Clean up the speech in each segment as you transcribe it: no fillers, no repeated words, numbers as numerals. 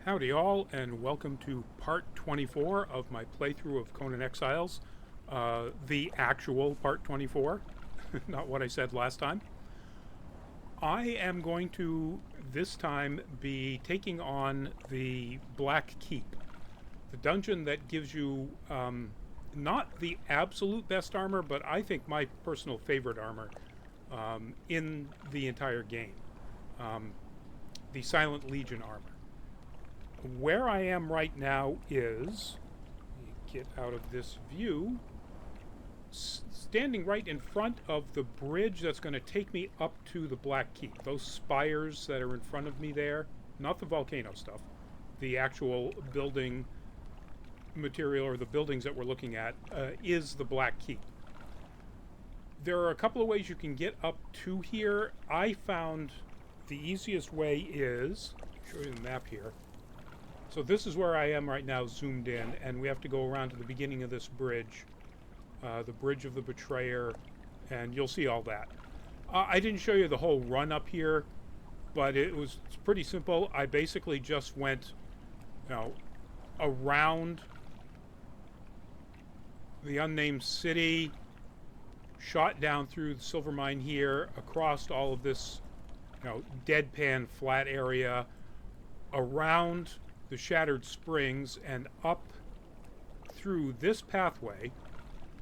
Howdy all, and welcome to part 24 of my playthrough of Conan Exiles. The actual part 24, not what I said last time. I am going to, this time, be taking on the Black Keep. The dungeon that gives you, not the absolute best armor, but I think my personal favorite armor in the entire game. The Silent Legion armor. Where I am right now is, get out of this view, standing right in front of the bridge that's going to take me up to the Black Keep. Those spires that are in front of me there, not the volcano stuff, the actual building material or the buildings that we're looking at, is the Black Keep. There are a couple of ways you can get up to here. I found the easiest way is, I'll show you the map here. So this is where I am right now, zoomed in, and we have to go around to the beginning of this bridge, the Bridge of the Betrayer, and you'll see all that. I didn't show you the whole run up here, but it's pretty simple. I basically just went, around the unnamed city, shot down through the silver mine here, across all of this, deadpan flat area, around the Shattered Springs, and up through this pathway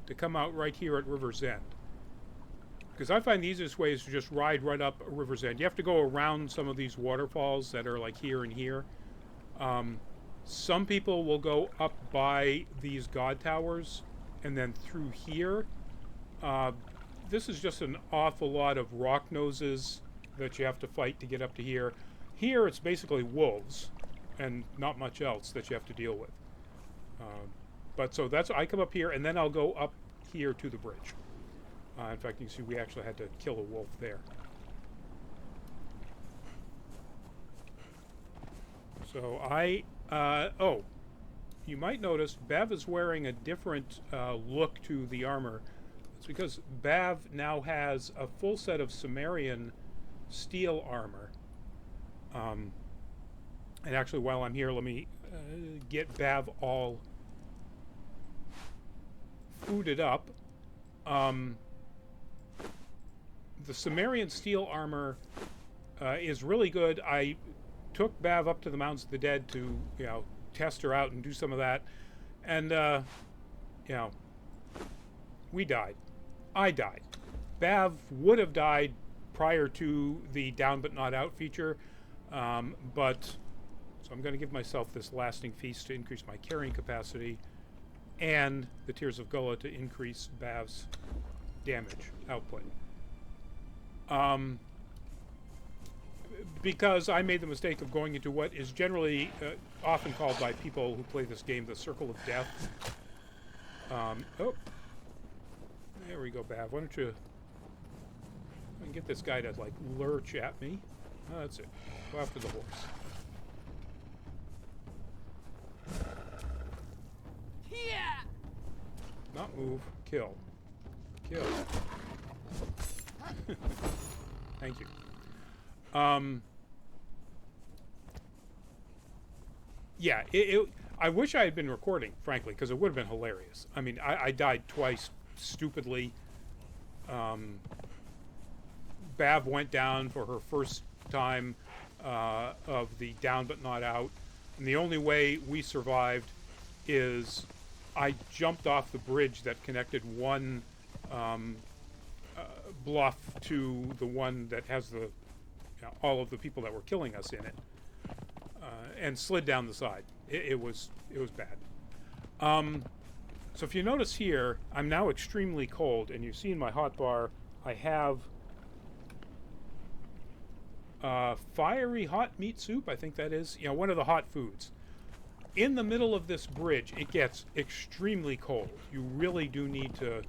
to come out right here at River's End. Because I find the easiest way is to just ride right up River's End. You have to go around some of these waterfalls that are like here and here. Some people will go up by these god towers and then through here. This is just an awful lot of rock noses that you have to fight to get up to here. Here it's basically wolves and not much else that you have to deal with. But so that's, I come up here and then I'll go up here to the bridge. In fact, you can see we actually had to kill a wolf there. So oh, you might notice Bav is wearing a different look to the armor. It's because Bav now has a full set of Sumerian steel armor. And actually, while I'm here, let me get Bav all fooded up. The Sumerian steel armor is really good. I took Bav up to the Mountains of the Dead to, test her out and do some of that. And, we died. I died. Bav would have died prior to the Down But Not Out feature, so I'm going to give myself this lasting feast to increase my carrying capacity, and the Tears of Gullah to increase Bav's damage output. Because I made the mistake of going into what is generally often called by people who play this game the Circle of Death. Oh, there we go, Bav. Why don't you get this guy to like lurch at me? Oh, that's it. Go after the horse. Not move. Kill. Kill. Thank you. Yeah, I wish I had been recording, frankly, because it would have been hilarious. I mean, I died twice stupidly. Bav went down for her first time of the Down But Not Out. And the only way we survived is I jumped off the bridge that connected one bluff to the one that has the all of the people that were killing us in it, and slid down the side. It was bad. So if you notice here, I'm now extremely cold, and you see in my hotbar I have fiery hot meat soup. I think that is one of the hot foods. In the middle of this bridge, it gets extremely cold. You really do need to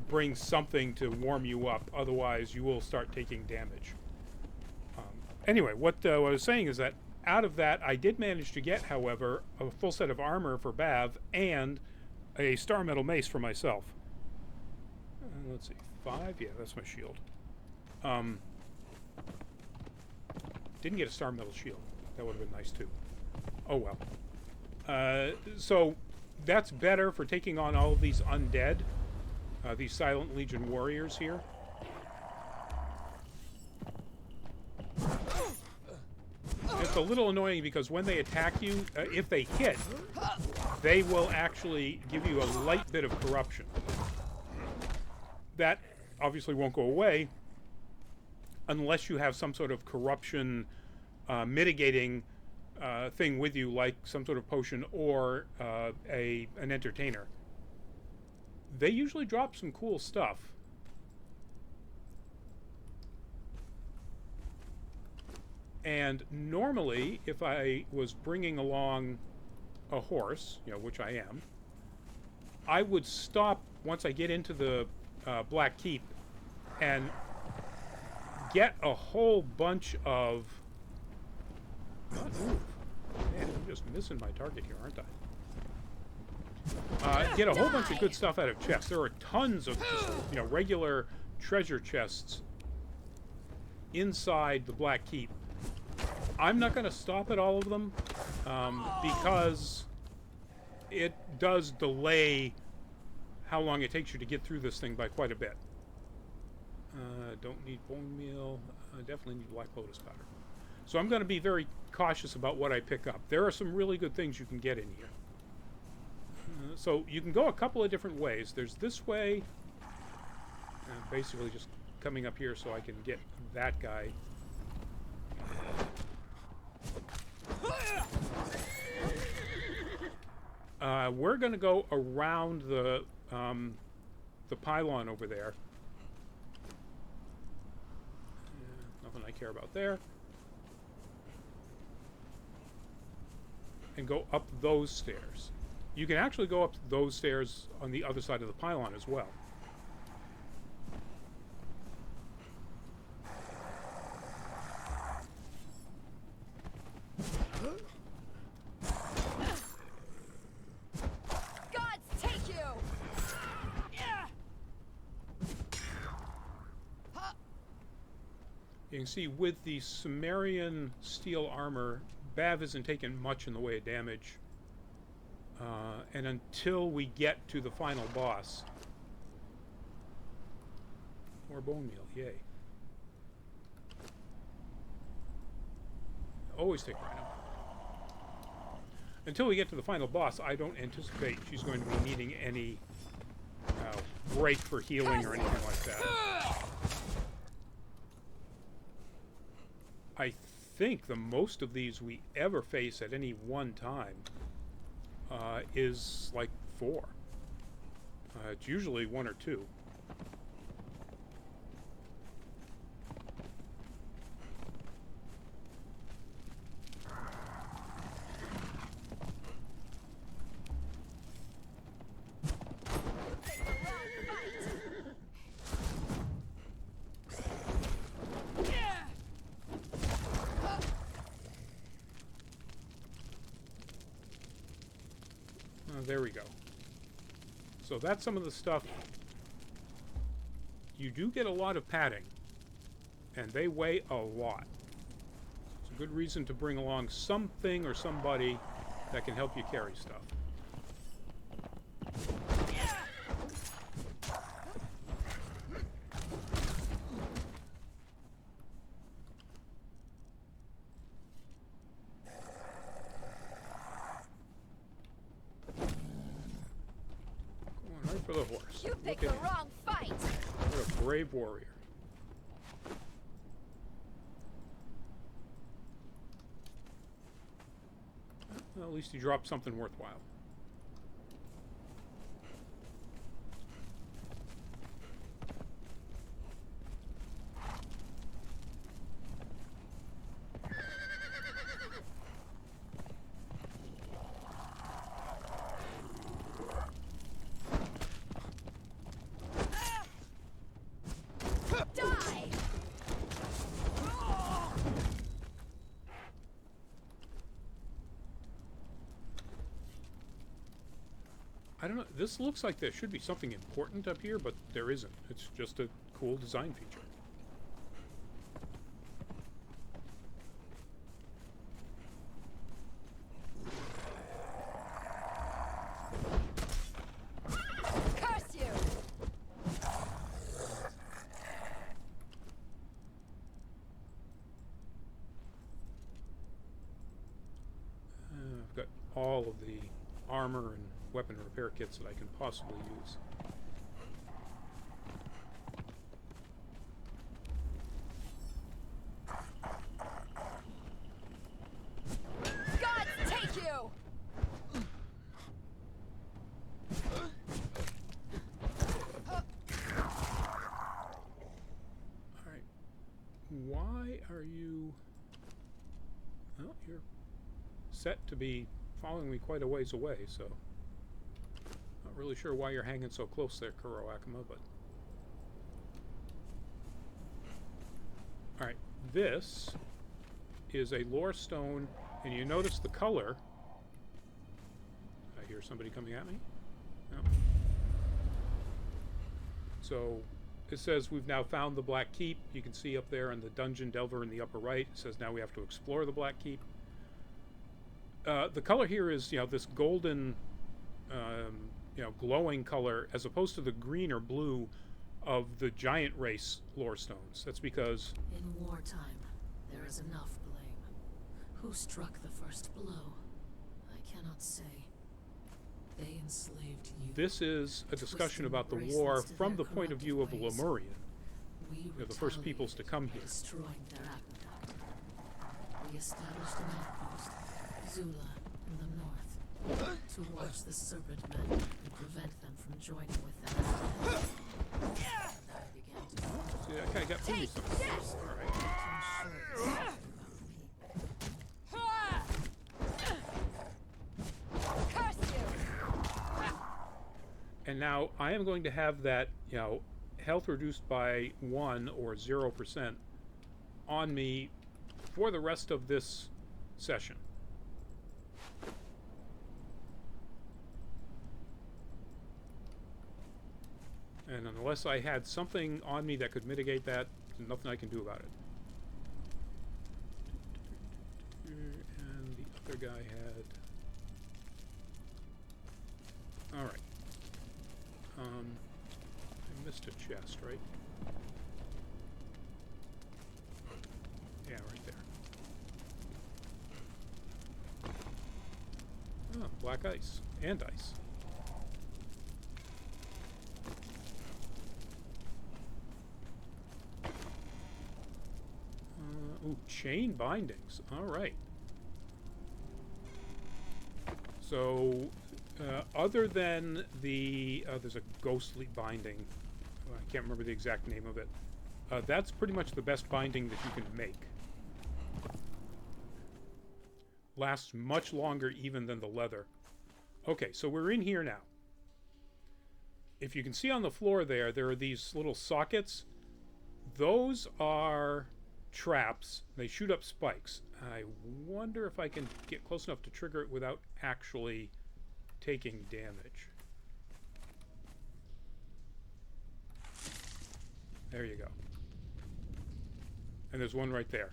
bring something to warm you up, otherwise you will start taking damage. Anyway, what I was saying is that out of that, I did manage to get, however, a full set of armor for Bav and a star metal mace for myself. Let's see, 5? Yeah, that's my shield. Didn't get a star metal shield. That would have been nice too. Oh well. So that's better for taking on all of these undead, these Silent Legion warriors here. It's a little annoying because when they attack you, if they hit, they will actually give you a light bit of corruption. That obviously won't go away unless you have some sort of corruption mitigating thing with you, like some sort of potion or an entertainer. They usually drop some cool stuff. And normally, if I was bringing along a horse, you know, which I am, I would stop once I get into the Black Keep and get a whole bunch of... Man, I'm just missing my target here, aren't I? Get a whole bunch of good stuff out of chests. There are tons of just, you know, regular treasure chests inside the Black Keep. I'm not going to stop at all of them because it does delay how long it takes you to get through this thing by quite a bit. Don't need bone meal. Definitely need Black Lotus powder. So I'm going to be very cautious about what I pick up. There are some really good things you can get in here. So you can go a couple of different ways. There's this way. Basically just coming up here so I can get that guy. We're going to go around the pylon over there. Nothing I care about there. And go up those stairs. You can actually go up those stairs on the other side of the pylon as well. You can see with the Sumerian steel armor, Bav isn't taking much in the way of damage. And until we get to the final boss. More bone meal, yay. Always take Rhino. Until we get to the final boss, I don't anticipate she's going to be needing any break for healing or anything like that. I think the most of these we ever face at any one time is like 4. It's usually 1 or 2. There we go. So that's some of the stuff. You do get a lot of padding, and they weigh a lot. It's a good reason to bring along something or somebody that can help you carry stuff. For the horse. You picked the wrong fight. What a brave warrior. Well, at least he dropped something worthwhile. I don't know. This looks like there should be something important up here, but there isn't. It's just a cool design feature. of the armor and weapon repair kits that I can possibly use. God take you! Alright. Why are you... Well, you're set to be following me quite a ways away, so... Not really sure why you're hanging so close there, Kuroakama, but... Alright, this is a lore stone, and you notice the color... I hear somebody coming at me? No. So, it says we've now found the Black Keep. You can see up there in the dungeon delver in the upper right. It says now we have to explore the Black Keep. The color here is, this golden, glowing color, as opposed to the green or blue of the giant race lore stones. That's because... In wartime, there is enough blame. Who struck the first blow? I cannot say. They enslaved you. This is a discussion about the war from the point of view of the Lemurian. They're the first peoples to come here. Destroying their appetite. We established an outpost, Zula, in the north, to watch the serpent men and prevent them from joining with them. I began to See, that guy got through me sometimes. Alright. And now I am going to have that, health reduced by 1 or 0% on me for the rest of this session. And unless I had something on me that could mitigate that, there's nothing I can do about it. And the other guy had... Alright. I missed a chest, right? Yeah, right there. Oh, black ice. And ice. Ooh, chain bindings. Alright. So... other than the, there's a ghostly binding, I can't remember the exact name of it, that's pretty much the best binding that you can make. Lasts much longer even than the leather. Okay, so we're in here now. If you can see on the floor there are these little sockets. Those are traps. They shoot up spikes. I wonder if I can get close enough to trigger it without actually... taking damage. There you go. And there's one right there.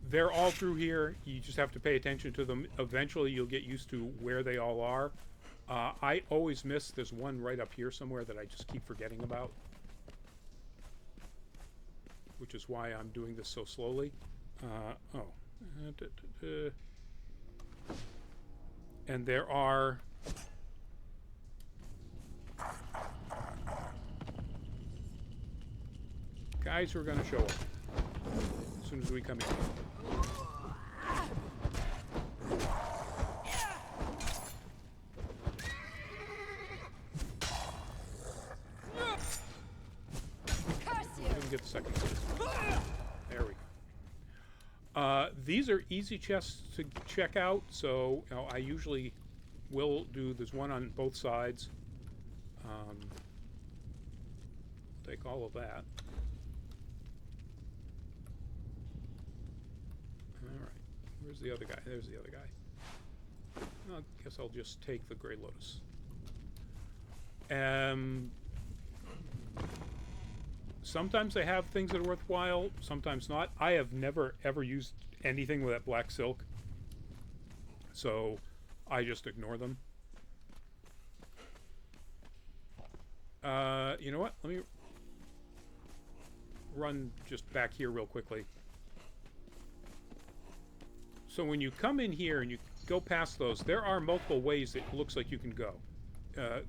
They're all through here. You just have to pay attention to them. Eventually you'll get used to where they all are. I always miss. There's one right up here somewhere that I just keep forgetting about. Which is why I'm doing this so slowly. And there are... guys who are going to show up as soon as we come in. Didn't get the second one. There we go. These are easy chests to check out, so I usually will do. There's one on both sides. Take all of that. Alright. Where's the other guy? There's the other guy. I guess I'll just take the Grey Lotus. Sometimes they have things that are worthwhile, sometimes not. I have never ever used anything with that black silk, so I just ignore them. You know what? Let me run just back here real quickly. So when you come in here and you go past those. There are multiple ways it looks like you can go.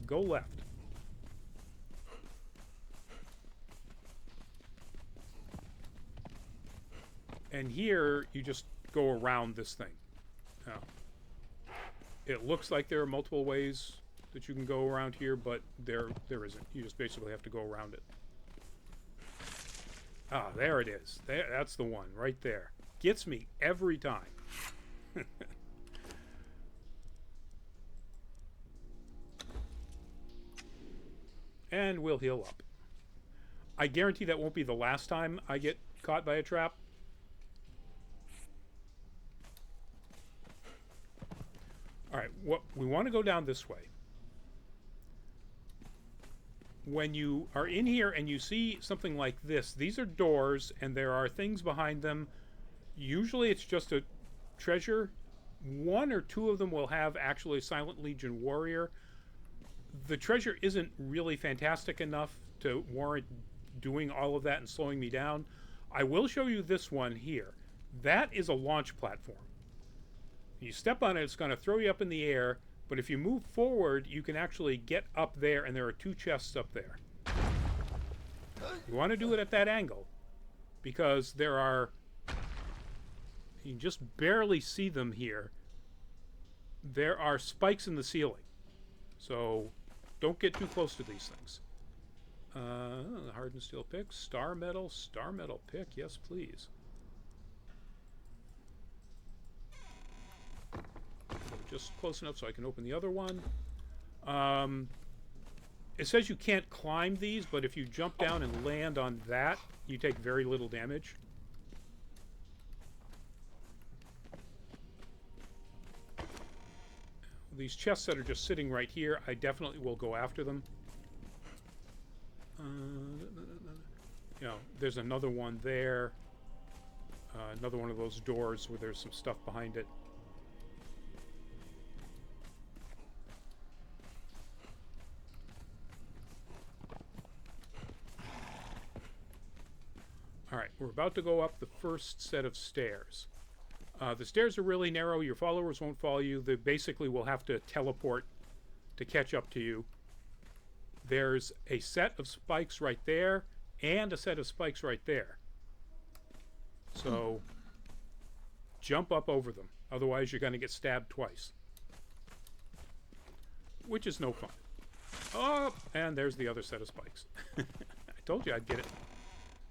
Go left. And here, you just go around this thing. Now, it looks like there are multiple ways that you can go around here, but there isn't. You just basically have to go around it. Ah, there it is. That's the one, right there. Gets me every time. And we'll heal up. I guarantee that won't be the last time I get caught by a trap. Alright, we want to go down this way. When you are in here and you see something like this, these are doors and there are things behind them. Usually it's just a treasure. One or two of them will have actually a Silent Legion warrior. The treasure isn't really fantastic enough to warrant doing all of that and slowing me down. I will show you this one here. That is a launch platform. You step on it, it's going to throw you up in the air, but if you move forward, you can actually get up there, and there are two chests up there. You want to do it at that angle, because there are... You can just barely see them here. There are spikes in the ceiling. So, don't get too close to these things. Hardened steel pick, star metal pick, yes please. Just close enough so I can open the other one. It says you can't climb these, but if you jump down and land on that, you take very little damage. These chests that are just sitting right here, I definitely will go after them. You know, there's another one there. Another one of those doors where there's some stuff behind it. Alright, we're about to go up the first set of stairs. The stairs are really narrow. Your followers won't follow you. They basically will have to teleport to catch up to you. There's a set of spikes right there and a set of spikes right there. So jump up over them. Otherwise, you're going to get stabbed twice. Which is no fun. Oh, and there's the other set of spikes. I told you I'd get it.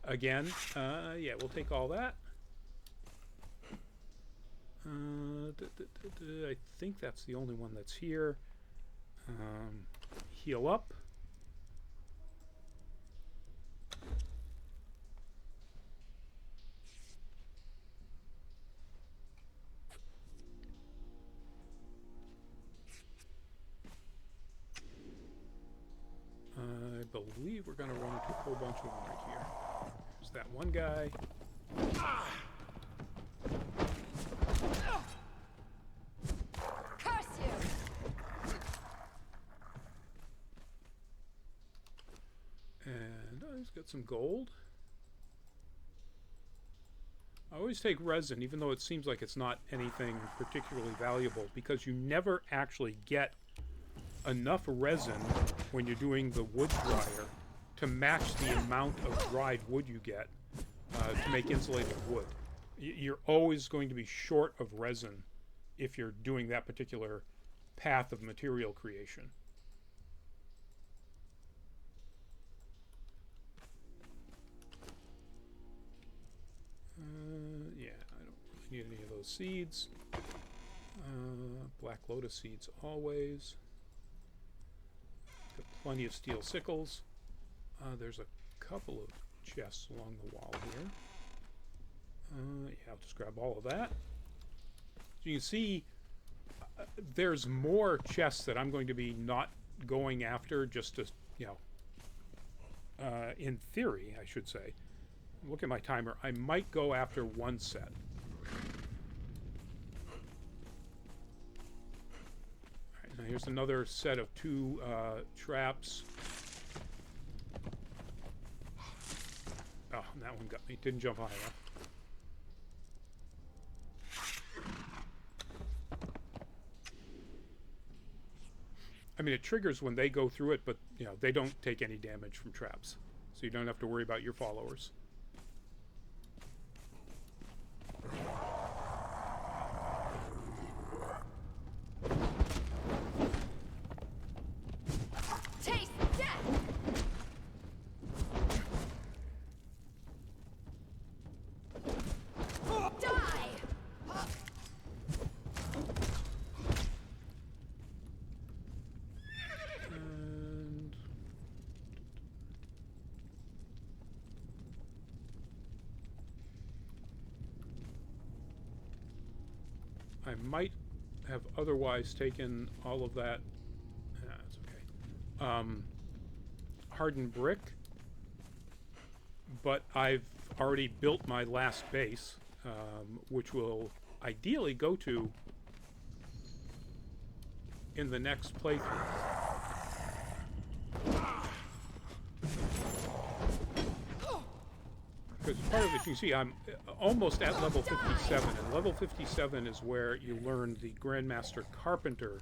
Again, yeah, we'll take all that. I think that's the only one that's here. Heal up. I believe we're going to run into a whole bunch of them right here. There's that one guy. Ah! Curse you! And he's got some gold. I always take resin, even though it seems like it's not anything particularly valuable, because you never actually get enough resin when you're doing the wood dryer to match the amount of dried wood you get to make insulated wood. You're always going to be short of resin if you're doing that particular path of material creation. Yeah, I don't really need any of those seeds. Black lotus seeds always. Got plenty of steel sickles. There's a couple of chests along the wall here. Yeah, I'll just grab all of that. So you can see there's more chests that I'm going to be not going after just to, you know, in theory, I should say. Look at my timer. I might go after one set. Alright, now here's another set of two traps. Oh, that one got me. Didn't jump high enough. mean, it triggers when they go through it, but, you know, they don't take any damage from traps. So you don't have to worry about your followers. Taste death! Die! And I might have otherwise taken all of that. That's okay. Hardened brick, but I've already built my last base, which will ideally go to in the next playthrough. Because part of it, you can see I'm almost at level 57, and level 57 is where you learn the Grandmaster Carpenter.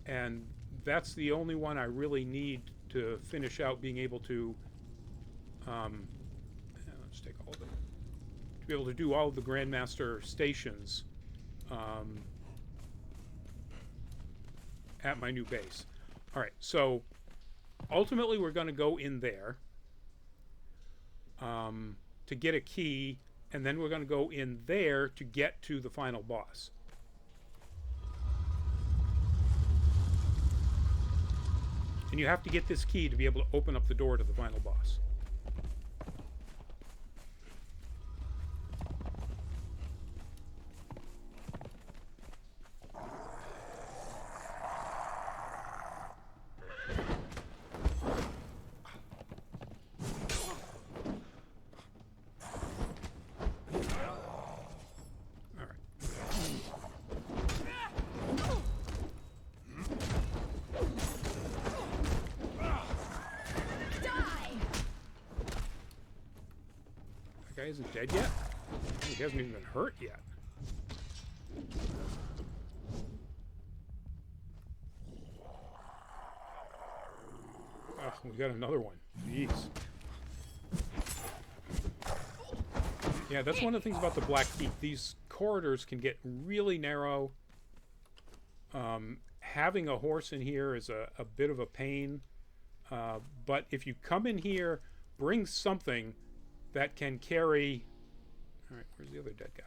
And that's the only one I really need to finish out being able to, let's take all of them, to be able to do all of the Grandmaster stations at my new base. All right, so ultimately we're going to go in there to get a key, and then we're going to go in there to get to the final boss. And you have to get this key to be able to open up the door to the final boss. Guy isn't dead yet? He hasn't even been hurt yet. Oh, we got another one. Jeez. Yeah, that's one of the things about the Black Keep. These corridors can get really narrow. Having a horse in here is a bit of a pain. But if you come in here, bring something that can carry... Alright, where's the other dead guy?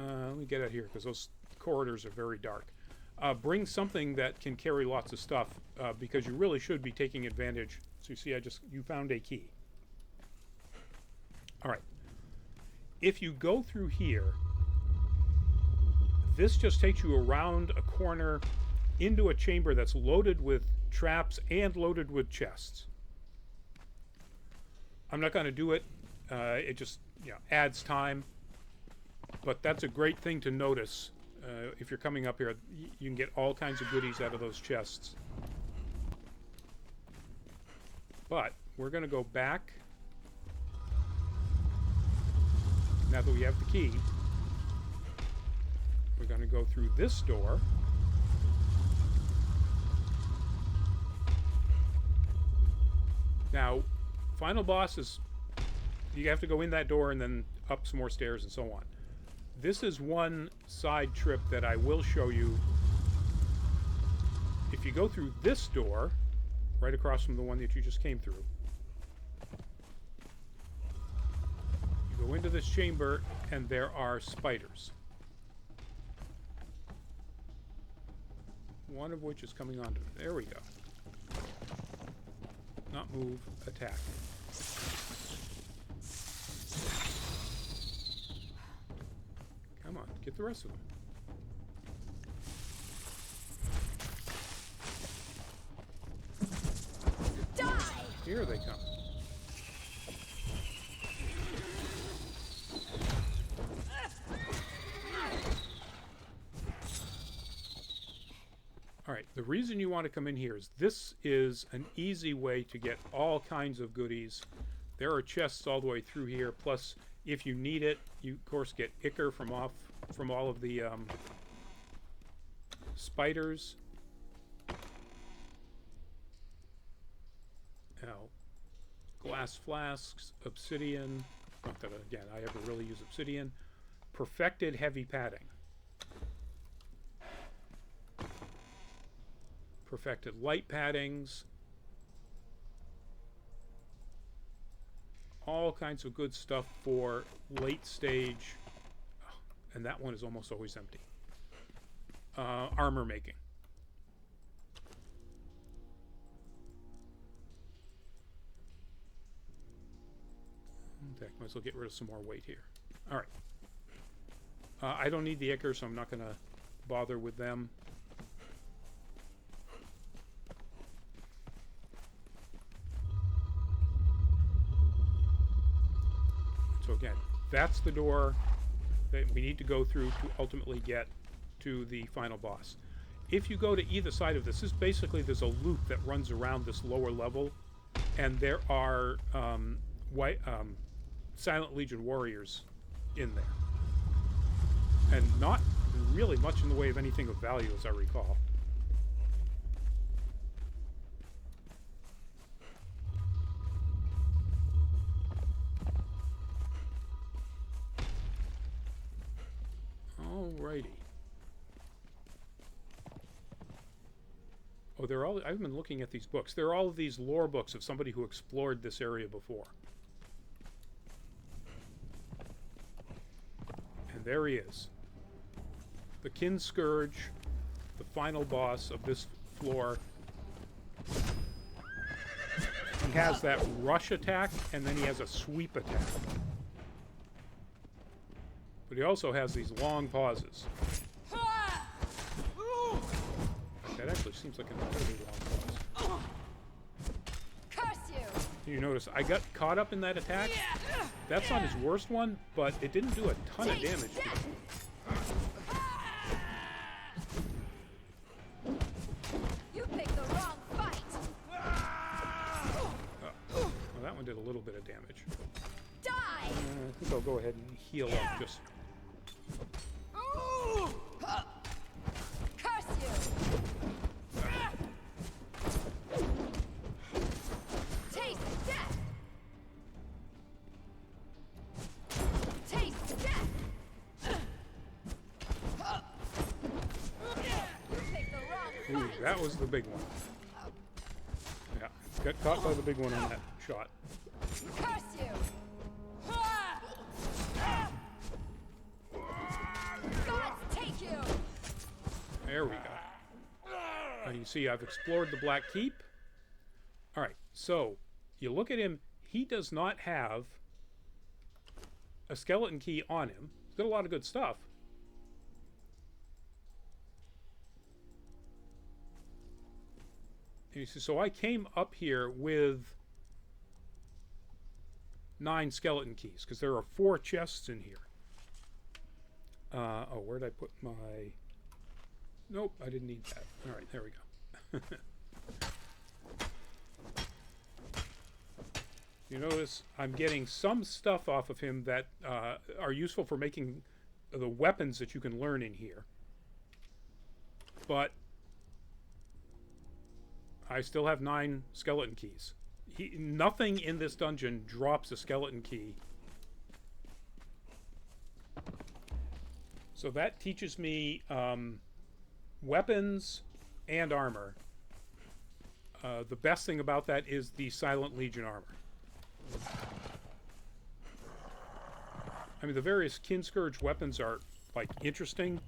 Let me get out here, because those corridors are very dark. Bring something that can carry lots of stuff, because you really should be taking advantage. So you see, you found a key. Alright. If you go through here, this just takes you around a corner into a chamber that's loaded with traps and loaded with chests. I'm not going to do it. It just, you know, adds time. But that's a great thing to notice. If you're coming up here, you can get all kinds of goodies out of those chests. But we're going to go back. Now that we have the key, we're going to go through this door. Now, final boss is, you have to go in that door and then up some more stairs and so on. This is one side trip that I will show you. If you go through this door, right across from the one that you just came through, you go into this chamber and there are spiders. One of which is coming onto me. There we go. Not move, attack. Come on, get the rest of them. Die! Here they come. Alright, the reason you want to come in here is this is an easy way to get all kinds of goodies. There are chests all the way through here, plus If you need it, you of course get ichor from all of the spiders. Now, glass flasks, obsidian. Not that again I ever really use obsidian. Perfected heavy padding. Perfected light paddings. All kinds of good stuff for late stage, and that one is almost always empty. Armor making. Okay, might as well get rid of some more weight here. All right. I don't need the ichor, so I'm not going to bother with them. So again, that's the door that we need to go through to ultimately get to the final boss. If you go to either side of this, there's a loop that runs around this lower level, and there are Silent Legion warriors in there. And not really much in the way of anything of value, as I recall. Alrighty. Oh, they're all... I've been looking at these books. There are all of these lore books of somebody who explored this area before. And there he is. The Kin Scourge, the final boss of this floor. He has that rush attack, and then he has a sweep attack. But he also has these long pauses. That actually seems like an incredibly long pause. Curse you! You notice I got caught up in that attack. That's not his worst one, but it didn't do a ton of damage to me. You picked the wrong fight! Well, that one did a little bit of damage. Die! I think I'll go ahead and heal up just... Curse you! Taste death! Taste death! You picked the wrong Ooh, fight! that was the big one. Yeah, got caught by the big one on that shot. Curse you! Gods take you! There we go. Now you see I've explored the Black Keep. Alright, so you look at him, he does not have a skeleton key on him. He's got a lot of good stuff. And you see, so I came up here with 9 skeleton keys, because there are 4 chests in here. Oh, where'd I put my... Nope, I didn't need that. All right, there we go. You notice I'm getting some stuff off of him that are useful for making the weapons that you can learn in here. But I still have 9 skeleton keys. Nothing in this dungeon drops a skeleton key. So that teaches me weapons and armor. The best thing about that is the Silent Legion armor. I mean, the various Kin Scourge weapons are, like, interesting,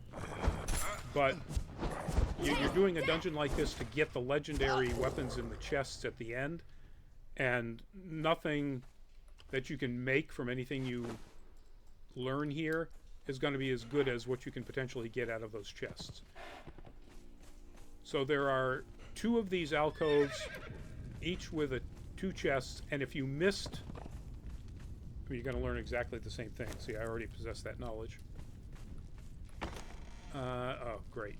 but you're doing a dungeon like this to get the legendary weapons in the chests at the end, and nothing that you can make from anything you learn here is going to be as good as what you can potentially get out of those chests. So there are 2 of these alcoves, each with 2 chests, and if you missed... I mean, you're going to learn exactly the same thing. See, I already possess that knowledge. Oh, great.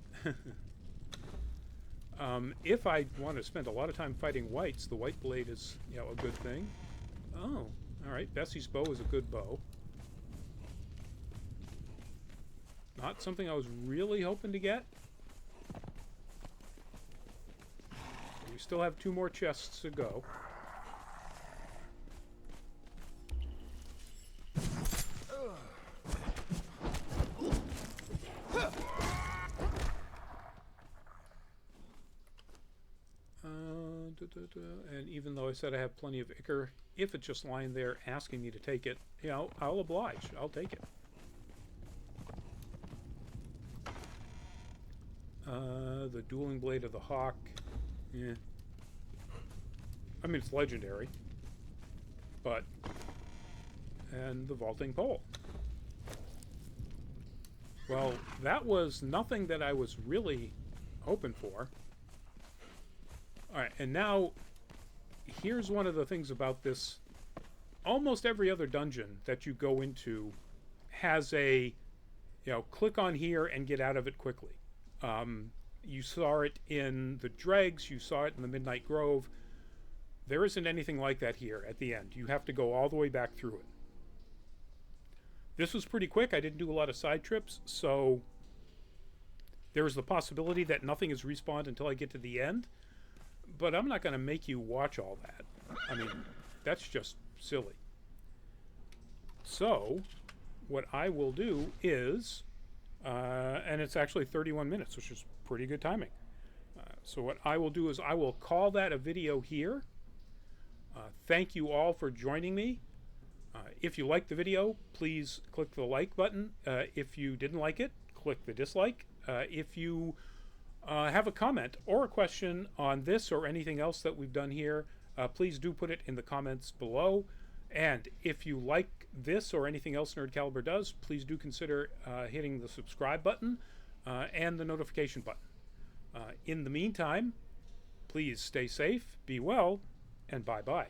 If I want to spend a lot of time fighting whites, the white blade is, you know, a good thing. Oh, all right. Bessie's bow is a good bow. Not something I was really hoping to get. We still have 2 more chests to go. And even though I said I have plenty of ichor, if it's just lying there asking me to take it, you know, I'll oblige. I'll take it. The dueling blade of the hawk. Yeah. I mean, it's legendary. But... And the vaulting pole. Well, that was nothing that I was really hoping for. Alright, and now, here's one of the things about this. Almost every other dungeon that you go into has a, you know, click on here and get out of it quickly. You saw it in the Dregs, you saw it in the Midnight Grove. There isn't anything like that here at the end. You have to go all the way back through it. This was pretty quick. I didn't do a lot of side trips, so there is the possibility that nothing is respawned until I get to the end. But I'm not going to make you watch all that. I mean, that's just silly. So, what I will do is, and it's actually 31 minutes, which is pretty good timing. So what I will do is I will call that a video here. Thank you all for joining me. If you liked the video, please click the like button. If you didn't like it, click the dislike. If you have a comment or a question on this or anything else that we've done here, please do put it in the comments below. And if you like this or anything else Nerd Caliber does, please do consider hitting the subscribe button and the notification button. In the meantime, please stay safe, be well, and bye-bye.